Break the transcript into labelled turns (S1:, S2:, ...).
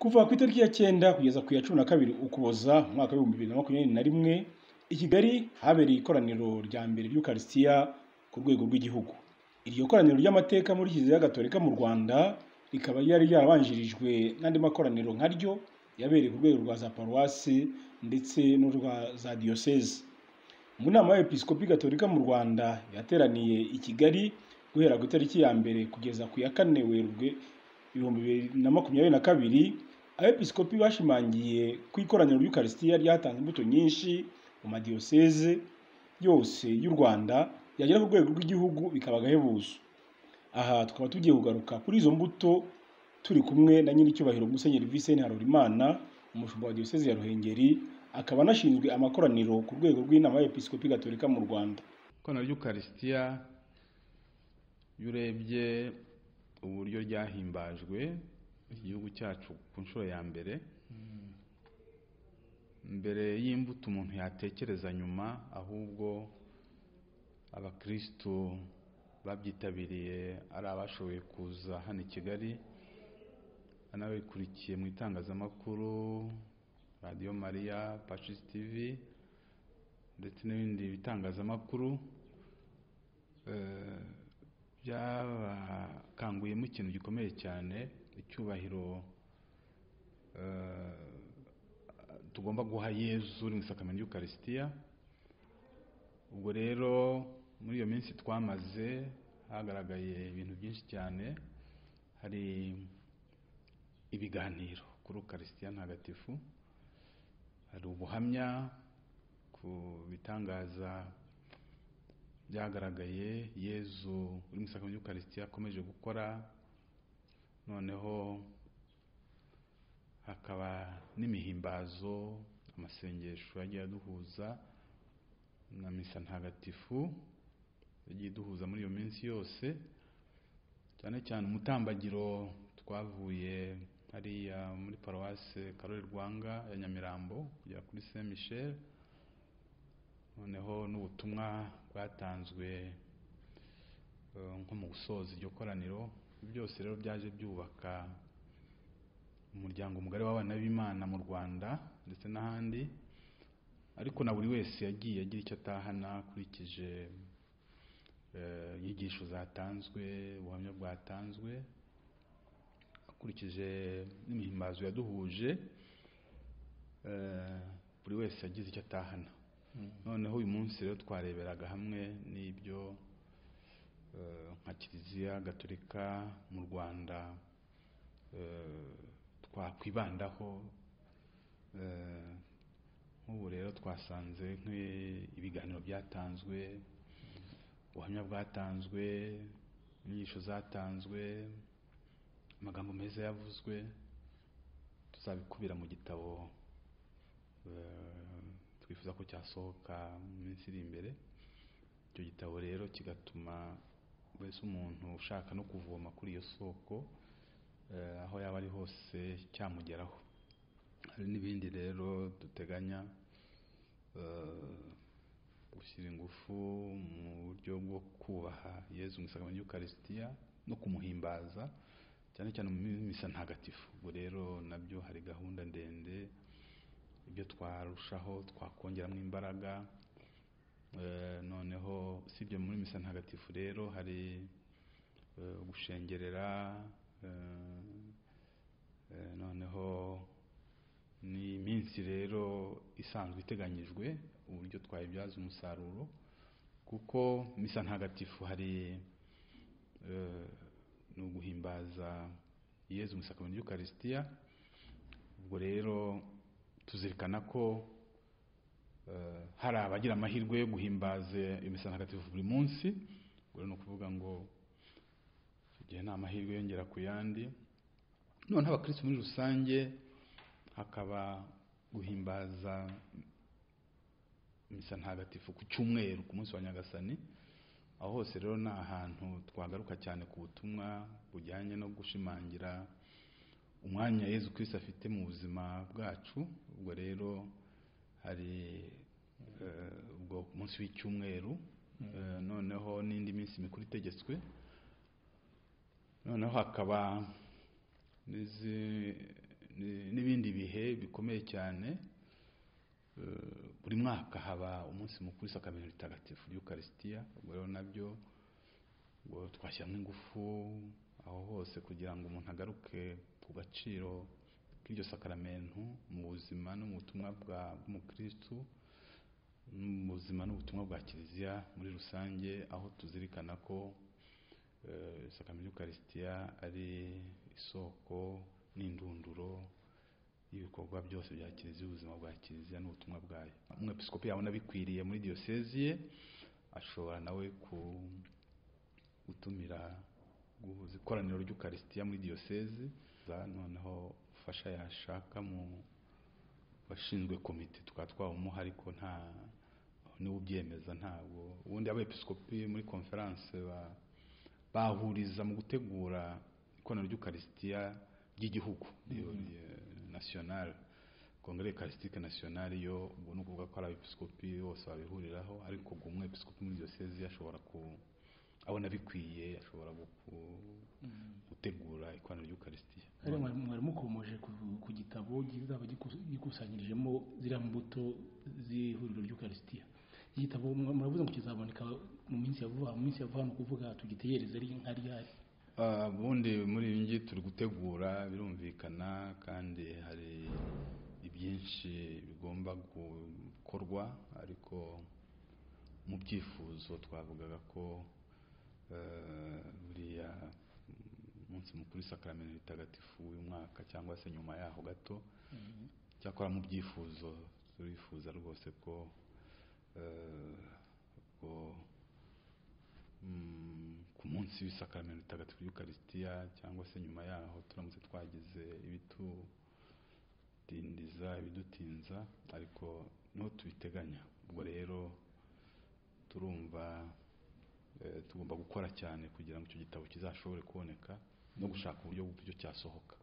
S1: Kuva ku itariki ya 9 kugeza ku ya 12 Ukuboza umwaka wa 2021 i Kigali habereye ikoraniro rya mbere ry'Ukaristiya ku rwego rw'igihugu. Iryo koraniro ry'amateka muri Kiliziya Gatolika mu Rwanda rikaba ryari ryarabanjirijwe n'andi makoraniro nkaryo yabereye ku rwego rwa za paruwasi ndetse n'urwa za diyoseze. Mu nama y'Episkopi Gatolika mu Rwanda yateraniye i Kigali guhera ku itariki ya mbere kugeza ku ya 4 Werurwe 2022, abepiskopi bashimangiye ku ikoraniro ry'Ukaristiya ryatanze imbuto nyinshi mu madiyoseze yose y'u Rwanda yagera ku rwego rw'igihugu bikaba agahebuzo. Aha tukaba tugiye kugaruka kuri izo mbuto turi kumwe na nyiricyubahiro Musenyeri Vincent Harorimana, umushumba wa diyoseze ya Ruhengeri, akaba anashinzwe amakoraniro ku rwego rw'inama y'Episkopi Gatolika mu Rwanda.
S2: Ikoraniro ry'Ukaristiya iyo urebye uburyo ryahimbajwe igihugu cyacu ku nshuro ya mbere, mbere y'imbuto umuntu yatekereza nyuma, ahubwo abakristo babyitabiriye ari abashoboye kuza hano i Kigali, anabikurikiye mu itangazamakuru, Radio Maria, Pacis TV ndetse n'ibindi bitangazamakuru, byabakanguyemo ikintu gikomeye cyane, icyubahiro tugomba guha Yezu uri mu isakamento ry'Ukaristiya. Ubwo rero muri iyo minsi twamaze hagaragaye ibintu byinshi cyane. Hari ibiganiro kuri Ukaristiya ntagatifu, hari ubuhamya ku bitangaza byagaragaye Yezu uri mu isakamento ry'Ukaristiya akomeje gukora. Noneho hakaba n'imihimbazo, amasengesho yagiye aduhuza na misa ntagatifu yagiye duhuza muri iyo minsi yose, cyane cyane umutambagiro twavuye hariya muri paruwase Karoli Rwanga ya Nyamirambo kugera kuri Saint Michel. Noneho n'ubutumwa bwatanzwe nko mu gusoza iryo koraniro. Byose rero byaje byubaka umuryango mugari w'abana b'Imana mu Rwanda ndetse n'ahandi, ariko na buri wese yagiye agira icyo atahana akurikije inyigisho zatanzwe, ubuhamya bwatanzwe, akurikije n'imihimbazo yaduhuje. Buri wese yagize icyo atahana. Noneho uyu munsi rero twareberaga hamwe n'ibyo nka Kiliziya Gatolika mu Rwanda twakwibandaho. Nk'ubu rero twasanze ibiganiro byatanzwe, ubuhamya bwatanzwe, inyigisho zatanzwe, amagambo meza yavuzwe, tuzabikubira mu gitabo twifuza ko cyasohoka mu minsi iri imbere. Icyo gitabo rero kigatuma wese umuntu ushaka no kuvoma kuri iyo soko aho yaba ari hose cyamugeraho. Hari n'ibindi rero duteganya gushyira ingufu mu buryo bwo kubaha Yezu mu isakamento ry'Ukaristiya no kumuhimbaza, cyane cyane mu misa ntagatifu. Ubwo rero nabyo hari gahunda ndende, ibyo twarushaho twakongeramo imbaraga. Noneho sibyo muri misa ntagatifu rero hari gushengerera, noneho ni iminsi rero isanzwe iteganyijwe uburyo twayibyaza umusaruro, kuko misa ntagatifu hari ni uguhimbaza Yezu mu isakamento ry'Ukaristiya. Ubwo rero tuzirikana ko hari abagira amahirwe yo guhimbaza imisa ntagatifu buri munsi. Ubwo ni ukuvuga ngo icyo gihe nta mahirwe yongera ku yandi. None abakristo muri rusange hakaba guhimbaza misa ntagatifu ku cyumweru, ku munsi wa Nyagasani. Aho hose rero ni ahantu twagaruka cyane ku butumwa bujyanye no gushimangira umwanya Yezu Kristo afite mu buzima bwacu. Ubwo rero hari ubwo munsi w'icyumweru, noneho n'indi minsi mikuru itegetswe. Noneho hakaba gikomeye cyane. Buri mwaka haba umunsi mukuru w'isakramento ritagatifu ry'Eucharistia. Ubwo rero nabyo ngo twashyiramo ingufu aho hose kugira ngo umuntu agaruke ku gaciro k'iryo sakramento mu buzima no mu butumwa bw'umukristu, mu buzima n'ubutumwa bwa Kiliziya muri rusange, aho tuzirikana ko sakramento y'Eucharistia ari isoko n'indunduro y'ibikorwa byose bya Kiliziya, ubuzima bwa Kiliziya n'ubutumwa bwayo. Umwepiskopi yabona bikwiriye muri diyosezi ye, ashobora nawe gutumira ikoraniro ry'Eucharistia muri diyosezi, noneho ufasha yashaka mu bashinzwe komite tukaba twawumuha, ariko nta niwe ubyemeza. Ntabwo ubundi abepiskopi muri conference bahuriza mu gutegura ikoraniro ry'Eucharistia ry'igihugu national, Congrès Eucharistique National. Yo ubwo no kuvuga ko ari abepiskopi bose babihuriraho, ariko umwepiskopi muri diyosezi ashobora abona bikwiye, ashobora gutegura ikoraniro ry'Eucharistia.
S1: Ari mwari mukomoje ku gitabo gizaba gikusanyirijemo ziriya mbuto z'ihuriro ry'Eucharistia. Igitabo muravuze ngo kizaboneka mu minsi ya vuba, no kuvuga tugitegereze ari nka ryari?
S2: Ubundi muri ibi ngibi turi gutegura, birumvikana, kandi hari ibyinshi bigomba gukorwa, ariko mu byifuzo twavugaga ko buriya umunsi mukuru w'isakramento ritagatifu uyu mwaka cyangwa se nyuma yaho gato, cyakora mu byifuzo turifuza rwose ko ku munsi w'isakramento ritagatifu ry'Eucharistia cyangwa se nyuma yaho turamutse twagize ibidutinza, ariko niho tubiteganya. Ubwo rero turumva tugomba gukora cyane kugira ngo icyo gitabo kizashobore kuboneka no gushaka uburyo bw'uburyo cyasohoka.